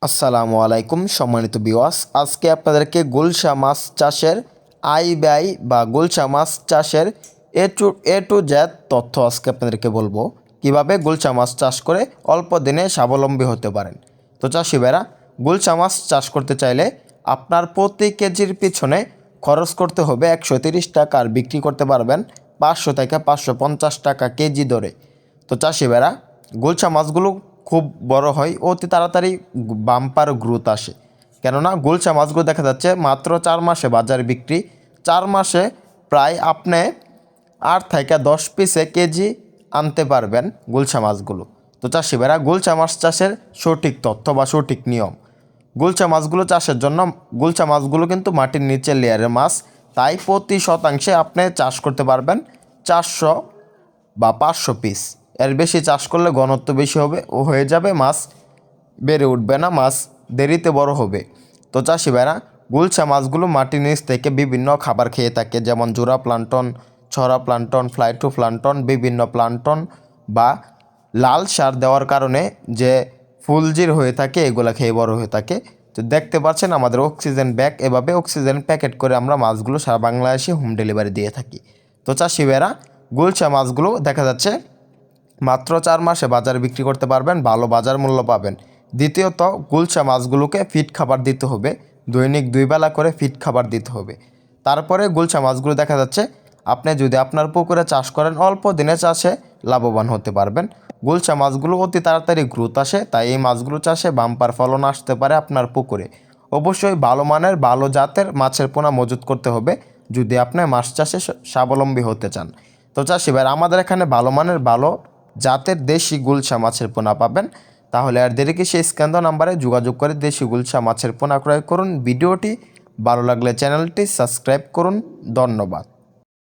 আসসালামু আলাইকুম সম্মানিত ভিউয়ার্স, আজকে আপনাদেরকে গুলশা মাছ চাষের আয় ব্যয় বা গুলশা মাছ চাষের এ টু জেড তথ্য আজকে আপনাদেরকে বলবো কিভাবে গুলশা মাছ চাষ করে অল্প দিনে স্বাবলম্বী হতে পারেন। তো চাষি ভাইরা, গুলশা মাছ চাষ করতে চাইলে আপনার প্রতি কেজির পিছনে খরচ করতে হবে 130 টাকা আর বিক্রি করতে পারবেন 500 থেকে 550 টাকা কেজি দরে। তো চাষি ভাইরা, গুলশা মাছগুলো খুব বড় হয়, অতি তাড়াতাড়ি বাম্পার গ্রোথ আসে। কেননা গুলশা মাছগুলো দেখা যাচ্ছে মাত্র 4 মাসে বাজারে বিক্রি। 4 মাসে প্রায় আপনি 8 থেকে 10 পিসে কেজি আনতে পারবেন গুলশা মাছগুলো। তো চাষি ভাইরা, গুলশা মাছ চাষের সঠিক তথ্য বা সঠিক নিয়ম। গুলশা মাছগুলো চাষের জন্য গুলশা মাছগুলো কিন্তু মাটির নিচের লেয়ারের মাছ, তাই প্রতি শতাংশে আপনি চাষ করতে পারবেন 400 বা 500 পিস। এর বেশি চাষ করলে ঘনত্ব বেশি হবে ও হয়ে যাবে, মাছ বেড়ে উঠবে না, মাছ দেরিতে বড় হবে। তো চাষি ভাইরা, গুলশা মাছগুলো মাটির নিচ থেকে বিভিন্ন খাবার খেয়ে থাকে, যেমন জোড়া প্লান্টন, ছড়া প্লান্টন, ফ্লাইটো প্লান্টন, বিভিন্ন প্লান্টন বা লাল সার দেওয়ার কারণে যে ফুলজির হয়ে থাকে, এগুলো খেয়ে বড় হয়ে থাকে। তো দেখতে পাচ্ছেন আমাদের অক্সিজেন ব্যাগ, এভাবে অক্সিজেন প্যাকেট করে আমরা মাছগুলো সারা বাংলাদেশে হোম ডেলিভারি দিয়ে থাকি। তো চাষি ভাইরা, গুলশা মাছগুলো দেখা যাচ্ছে মাত্র 4 মাসে বাজারে বিক্রি করতে পারবেন, ভালো বাজার মূল্য পাবেন। দ্বিতীয়ত, গুলশা মাছগুলোকে ফিড খাবার দিতে হবে, দৈনিক 2 বেলা করে ফিড খাবার দিতে হবে। তারপরে গুলশা মাছগুলো দেখা যাচ্ছে আপনি যদি আপনার পুকুরে চাষ করেন, অল্প দিনে চাষে লাভবান হতে পারবেন। গুলশা মাছগুলো অতি তাড়াতাড়ি গ্রোথ আসে, তাই এই মাছগুলো চাষে বাম্পার ফলন আসতে পারে আপনার পুকুরে। অবশ্যই ভালো মানের ভালো জাতের মাছের পোনা মজুত করতে হবে যদি আপনি মাছ চাষে স্বাবলম্বী হতে চান। তো চাষি ভাই, আমাদের এখানে ভালো মানের ভালো জাতের দেশি গুলশা মাছের পোনা পাবেন। তাহলে আর দেরি কি, সেই স্ক্যান নাম্বারে যোগাযোগ করে দেশি গুলশা মাছের পোনা ক্রয় করুন। ভিডিওটি ভালো লাগলে চ্যানেলটি সাবস্ক্রাইব করুন। ধন্যবাদ।